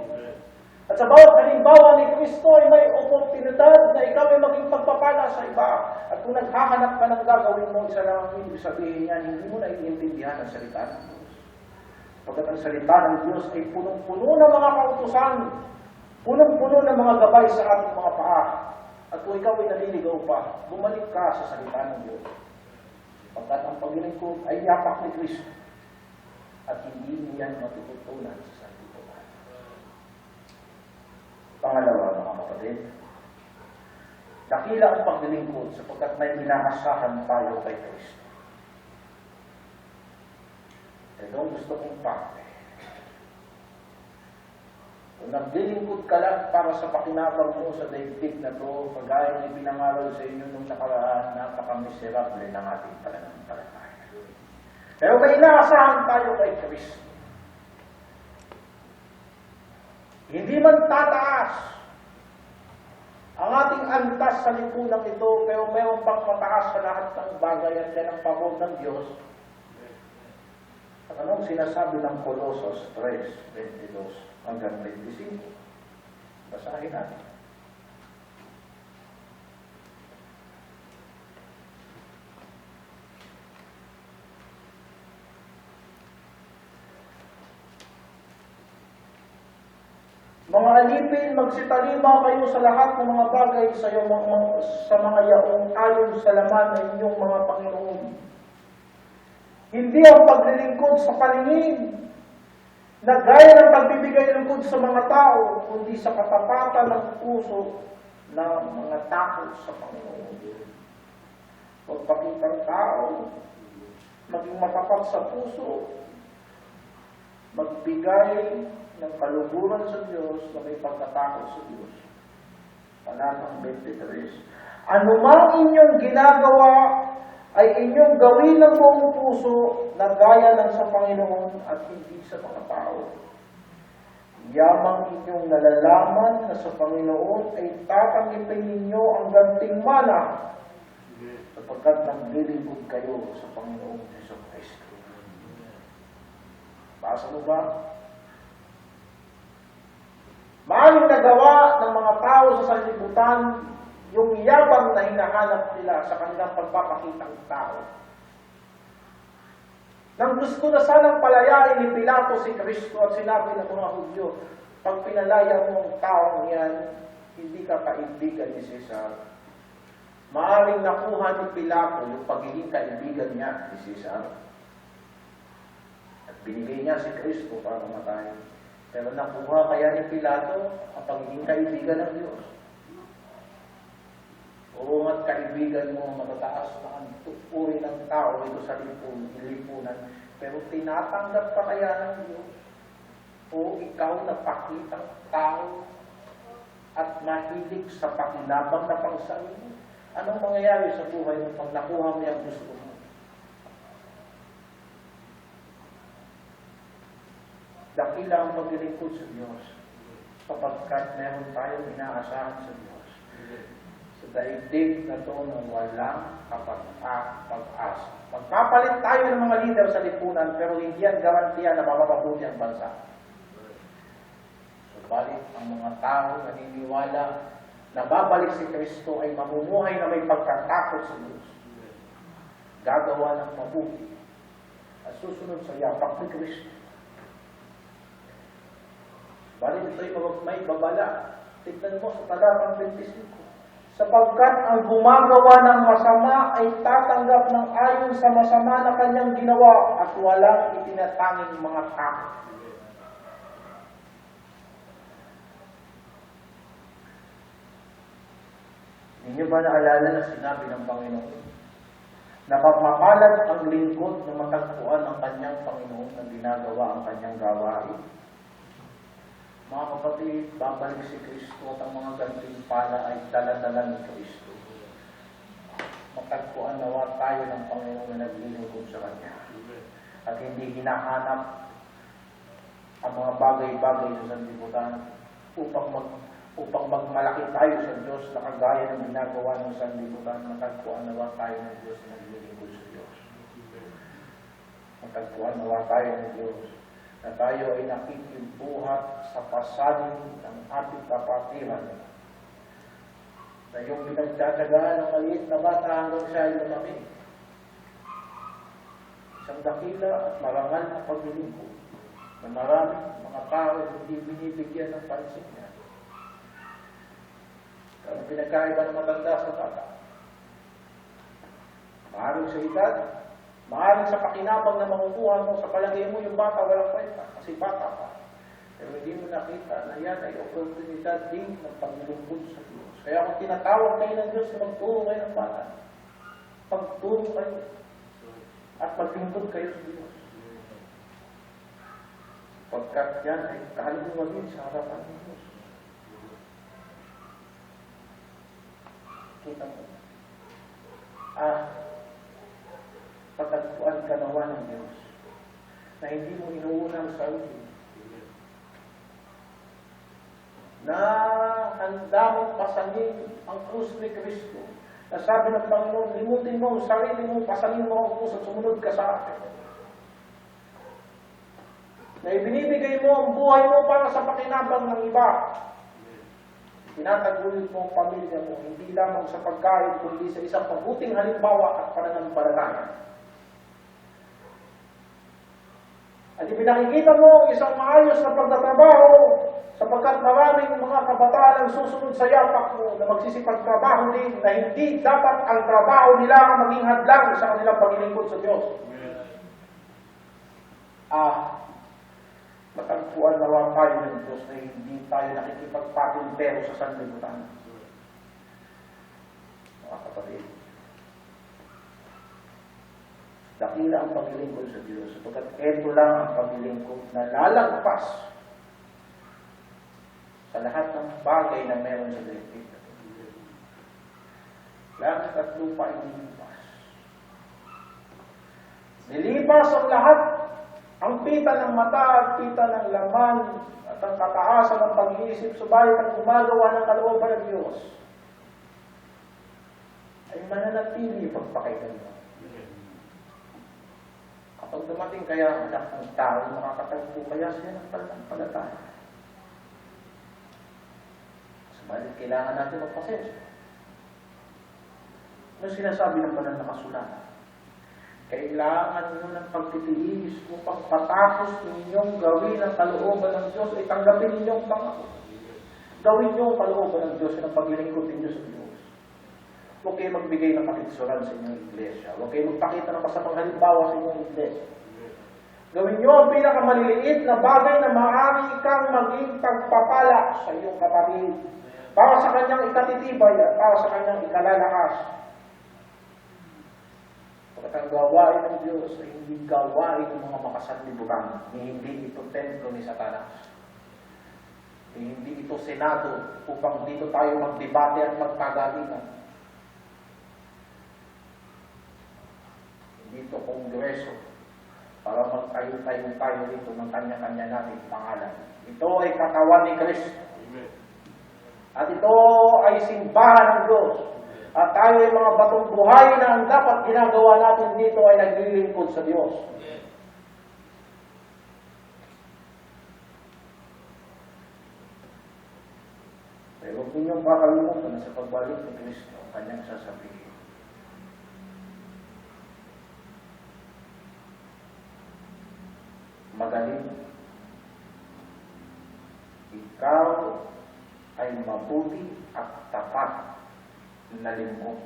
At sa bawat halimbawa ni Kristo ay may oportunidad na ikaw ay maging pagpapala sa iba. At kung naghahanap ka ng gagawin mo, isa lang ang ibig sabihin niyan, hindi mo na iintindihan ang salita ng Diyos. Pagkat ang salita ng Diyos ay punong-puno ng mga kautusan, punong-puno ng mga gabay sa ating mga paa. At kung ikaw ay naliligaw pa, bumalik ka sa salita ng Diyos. Pagkat ang paglilingkod ay yapak ni Kristo at hindi niyan matututunan sa sanlibutan. Pangalawa, mga kapatid, dakila ang paglilingkod sapagkat may inaasahan tayo kay Kristo. Ito ang gusto kong parte. Kung naglilingkod ka lang para sa pakinabang mo sa daigdig na to, kagaya ng ipinangaral sa inyo nung nakaraan, napaka-miserable ng ating pananampalataya. Pero may inaasahan tayo kay Kristo. Hindi man tataas ang ating antas sa lipunang ito, pero mayroon pang mataas sa lahat ng bagay at yan ang pabor ng Diyos. At anong sinasabi ng Colossus 3:22 hanggang 25? Basahin natin. Mga alipin, magsitalima kayo sa lahat ng mga bagay sa mga yaong ayon sa laman ng inyong mga Panginoon. Hindi ang paglilingkod sa paningin na gaya ng pagbibigay lingkod sa mga tao, kundi sa katapatan ng puso ng mga takot sa Panginoon. Pagpakitang tao, maging matapat sa puso, magbigay ng kaluguran sa Diyos na may pagkatakot sa Diyos. Talatang 23. Anumang inyong ginagawa ay inyong gawin ng buong puso na gaya ng sa Panginoon at hindi sa mga tao. Yamang inyong nalalaman na sa Panginoon ay tatanggipin ninyo ang gantimpala sapagkat naglilingkod kayo sa Panginoong Jesucristo. Basa mo ba? Maaaring nagawa ng mga tao sa sanlibutan yung yabang na hinahanap nila sa kanilang pagpapakitang tao. Nang gusto na sanang palayain ni Pilato si Kristo at sinabi ng mga Hudyo, pag pinalaya mo ang taong yan, hindi ka kaibigan ni Cesar. Maaaring nakuha ni Pilato yung pagiging kaibigan niya ni Cesar. At binigay niya si Kristo para mamatay. Pero nakuha kaya ni Pilato ang pagiging kaibigan ng Diyos. Oo nga't kaibigan mo matataas na ang uri ng tao ito sa lipunan. Pero tinatanggap ka kaya ng Diyos? O ikaw na pakitang tao at mahilig sa pakinabang na pangsarili? Anong mangyayari sa buhay mo pag nakuha mo yung gusto mo? Dakila ang paglilingkod sa Diyos sapagkat meron tayong inaasahan sa Diyos. Sa daigdig na ito na walang pag-asa. Magpapalit tayo ng mga leader sa lipunan pero hindi yan garantiya na mapapabuti ang bansa. Subalit ang mga tao naniniwala na babalik si Kristo ay mamumuhay na may pagkatakot sa Diyos. Gagawa ng mabuti at susunod sa yapak ni Kristo. Bali ito'y may babala. Tignan mo sa talatang 25. Sapagkat ang gumagawa ng masama ay tatanggap ng ayon sa masama na kanyang ginawa at walang itinatanging mga tao. Ninyo ba naalala na sinabi ng Panginoon? Napapapalad ang lingkod na matagpuan ng kanyang Panginoon na ginagawa ang kanyang gawain. Mga kapatid, babalik si Kristo at ang mga gantimpala ay dala-dala ni Kristo. Matagpuan nawa tayo ng Panginoon na naglilingkod sa Kanya. At hindi hinahanap ang mga bagay-bagay sa sanlibutan upang magmalaki tayo sa Diyos na kagaya ng ginagawa ng sanlibutan. Matagpuan nawa tayo ng Diyos na naglilingkod sa Diyos. Matagpuan nawa tayo ng Diyos na tayo ay nakikibuhat sa pasanin ng ating kapatiran. Na yung pinagdadagaan ng maliit na bata hanggang siya ay lumaki. Isang dakila at marangal na paglilingkod na maraming mga tao hindi binibigyan ng pansin niya. Ang pinagkaiba ng matanda sa bata. Maaaring sa edad, maaaring sa pakinabang na makukuha mo sa palagay mo yung bata walang kwenta kasi bata pa. Pero hindi mo nakita na yan ay oportunidad din ng paglilingkod sa Diyos. Kaya kung tinatawag kayo ng Diyos na magturo kayo ng bata, pagturo kayo at paglingkod kayo sa Diyos. Pagkat yan ay kahalungagin sa harapan ng Diyos. Kita mo. Patagpuan ka nawa ng Diyos na hindi mo inuuna ang sarili. Na handa mong pasangin ang krus ni Kristo. Na sabi ng Panginoon, limutin mo ang sarili mo, pasangin mo ang krus at sumunod ka sa akin. Na ibinibigay mo ang buhay mo para sa pakinabang ng iba. Tinataguyod mo ang pamilya mo, hindi lamang sa pagkain, kundi sa isang mabuting halimbawa at pananampalataya. At ipinakikita mo ang isang maayos na pagtatrabaho sapagkat maraming mga kabataan ang susunod sa yapak mo na magsisipagtrabaho din na hindi dapat ang trabaho nila maging hadlang sa kanilang paglilingkod sa Diyos. Matagpuan nawa tayo ng Diyos na hindi tayo nakikipagpatumpero sa sanlibutan. Mga kapatid, dakila ang paglilingkod sa Diyos sapagkat ito lang ang paglilingkod na lalagpas sa lahat ng bagay na meron sa daigdig. Langit at lupa ay nilipas. Nilipas ang lahat. Ang pita ng mata at pita ng laman at ang kataasan ng pag-iisip, subalit ang gumagawa ng kalooban ng Diyos ay mananatili pagpakailan mo. Kapag dumating kaya ang anak ng tao, makakatagpo kaya siya ng pananampalataya. Subalit kailangan natin magpasensya. Ano sinasabi ng banal na kasulatan? Kailangan nyo ng pagtitiis upang patapos ninyong gawin ang kalooban ng Diyos ay tanggapin ninyong pangako. Gawin nyo ang kalooban ng Diyos at ang paglilingkod ninyo sa Diyos. Huwag kayo magbigay ng pakitsuran sa inyong iglesia. Huwag kayo magpakita ng masamang halimbawa sa inyong iglesia. Gawin nyo ang pinakamaliliit na bagay na maaari kang maging pagpapala sa iyong kapatid. Para sa kanyang ikatitibay at para sa kanyang ikalalakas. Pagkat ang gawain ng Diyos ay hindi gawain ng mga makasanlibutan. Hindi ito templo ni Satanas. Hindi ito senado upang dito tayo magdebate at magkagalitan. Hindi ito kongreso para magtayo-tayo tayo dito ng kanya-kanya nating pangalan. Ito ay katawan ni Kristo. At ito ay simbahan ng Diyos. At tayo ay mga batong buhay na ang dapat ginagawa natin dito ay naglilingkod sa Diyos. Pero huwag ninyong kakalimutan na sa pagbalik ni Kristo ang kanyang sasabihin. Magaling. Ikaw ay mabuti at tapat na lingkod.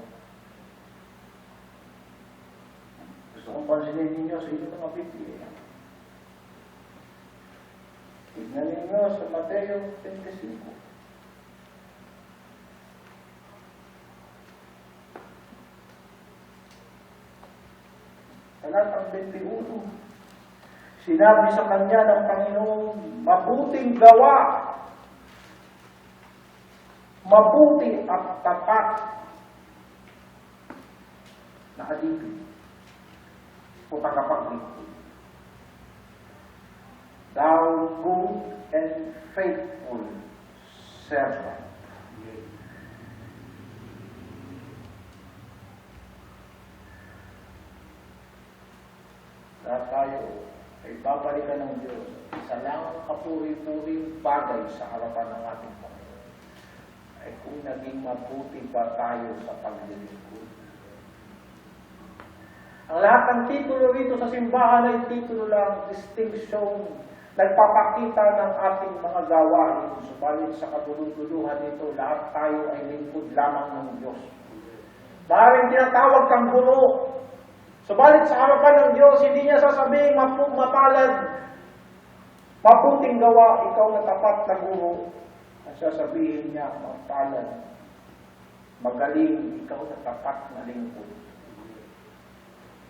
Gusto kong pansinin ninyo sa inyo mga Biblia. Tignan ninyo sa Mateo 25. Talatang 21. Sinabi sa kanya ng Panginoon, mabuting gawa, mabuti at tapat na alipin o tagapaglingkod. Thou good and faithful servant. Lahat tayo ay babalikan ng Diyos. Isa lang kapuri-puring bagay sa harapan ng ating Panginoon ay kung naging mabuti ba tayo sa paglilingkod. Ang lahat ng titulo rito sa simbahan ay titulo lang, distinction, nagpapakita ng ating mga gawain. Subalit sa kadulong-duluhan nito, lahat tayo ay lingkod lamang ng Diyos. Maaaring tinatawag kang guro. Subalit sa harapan ng Diyos, hindi niya sasabihin mapalad, mabuting gawa, ikaw na tapat na guro. Ang sasabihin niya, mapalad, magaling, ikaw na tapat na lingkod.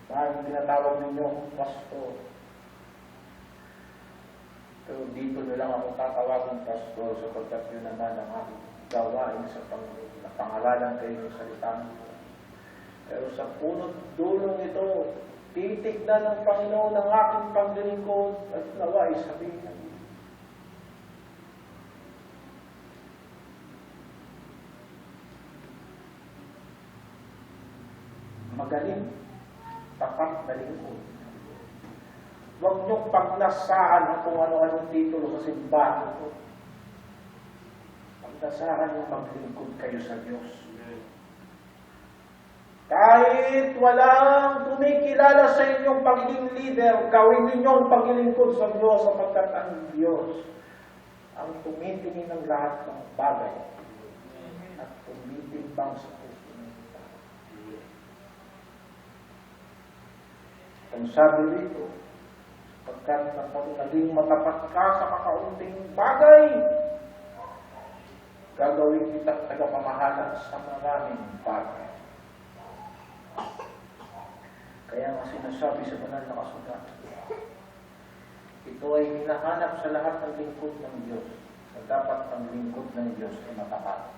Dahil tinatawag ninyo, pastor. Pero dito na lang ako tatawagin pastor sapagkat yun naman ang aking gawain sa Panginoon. Napangalanan kayo ng salita nito. Pero sa punot dulong ito, titignan ng Panginoon ang aking paglilingkod at naway sabihin niya. Magaling, tapat na lingkod. Huwag niyong paglasaan kung ano-anong titulo sa simbahan ito. Paglasaan yung maglingkod kayo sa Diyos. Kahit walang kumikilala sa inyong pagiging leader, gawin ninyo ang paglilingkod sa Diyos sapagkat ang Diyos ang tumitingin ng lahat ng bagay at tumitimbang sa puso ng tao. Ang sabi rito, sapagkat naging matapat ka sa kakaunting bagay, gagawin kita tagapamahala sa maraming bagay. Kaya nga sinasabi sa banal na kasulatan, ito ay hinahanap sa lahat ng lingkod ng Diyos, na dapat ang lingkod ng Diyos ay matapat.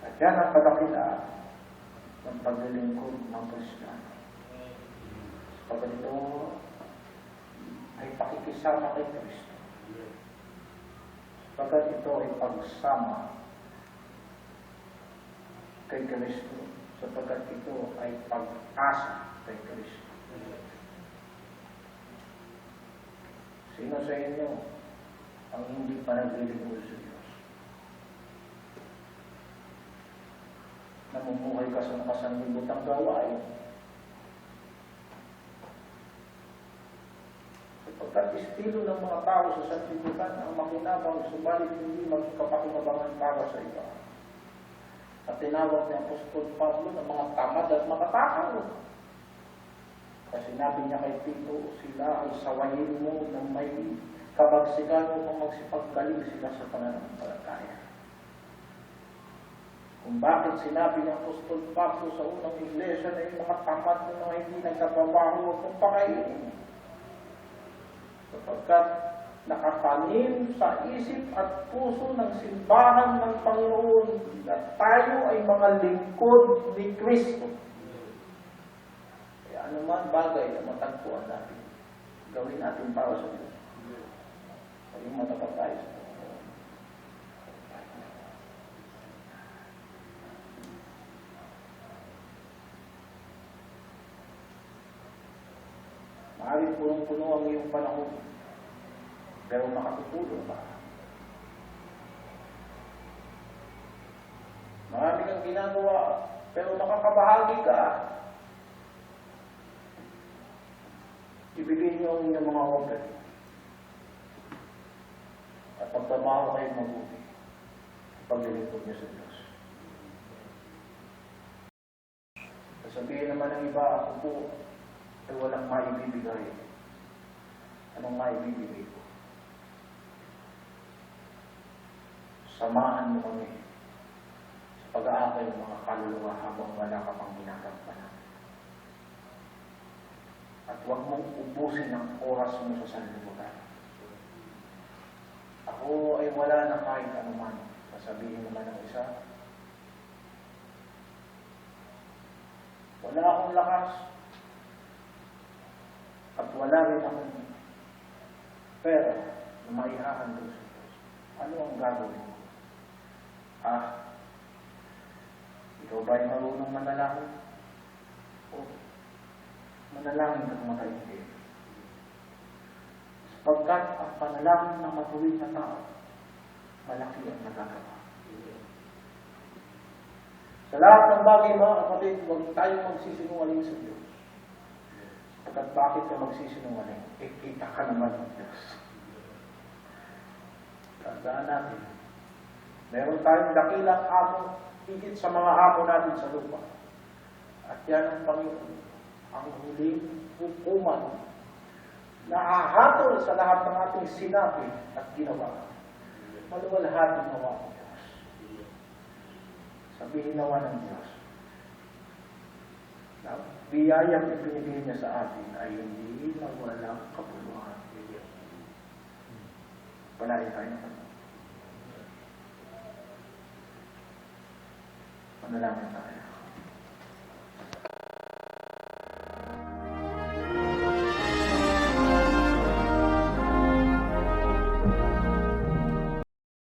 At yan ang kadakilaan ng paglilingkod ng Kristiyano. Sapagkat ito ay pakikisama kay Kristo. Sapagkat ito ay pagsama kay Kristo. Sapagkat ito ay pag-asa kay Kristo. Sino sa inyo ang hindi pa naglilingkod sa Diyos? Namumuhay ka sa nakasanlibutang gawain. Sapagkat estilo ng mga tao sa sanlibutan ang makinabang, subalit hindi magkapakinabangan para sa iba. At tinawag ni Apostol Pablo ng mga tamad at makatakaw. Kasi sinabi niya kay Tito, sila ay sawayin mo na may kabagsikan upang magsipaggaling sila sa pananampalataya. Kung bakit sinabi ng Apostol Pablo sa unang iglesia na yung mga tamad na mga hindi nagtatrabaho, huwag mong pakainin. Sapagkat nakatanim sa isip at puso ng simbahan ng Panginoon na tayo ay mga lingkod ni Kristo. Kaya anuman bagay na matagpuan natin, gawin natin para sa Diyos. Maging matapat tayo sa Panginoon. Maaaring punong-puno ang iyong panahon, pero nakatutulong ba? Marami kang ginagawa, pero nakakabahagi ka. Ibigay niyo ang inyong mga organ. At pagtrabaho kayo mabuti. Paglilingkod niyo sa Diyos. Sasabihin naman ng iba, ako po, ay walang maibibigay. Anong maibibigay ko? Samahan mo kami sa pag-aakay ng mga kaluluwa habang wala ka pang ginagampanan. At huwag mong ubusin ang oras mo sa sanlibutan. Ako ay wala na kahit anuman. Sasabihin naman ng isa, wala akong lakas at wala rin akong pera na maihahandog sa Diyos. Ano ang gagawin mo? Ikaw ba ay marunong manalangin? O manalangin kang makaintindi? Sapagkat ang panalangin ng matuwid na tao, malaki ang nagagawa. Sa lahat ng bagay, mga kapatid, huwag tayong magsisinungaling sa Diyos. Sapagkat bakit ka magsisinungaling? Kita ka naman ng Diyos. Tandaan natin, meron tayong dakilang amo, higit sa mga amo natin sa lupa. At yan ang Panginoon, ang huling hukuman na hahatol sa lahat ng ating sinabi at ginawa. Maluwalhati nawa ng Diyos. Sabihin nawa ng Diyos na biyayang ipinigay niya sa atin ay hindi na walang kabuluhan. Palain tayo na. Manalangin tayo.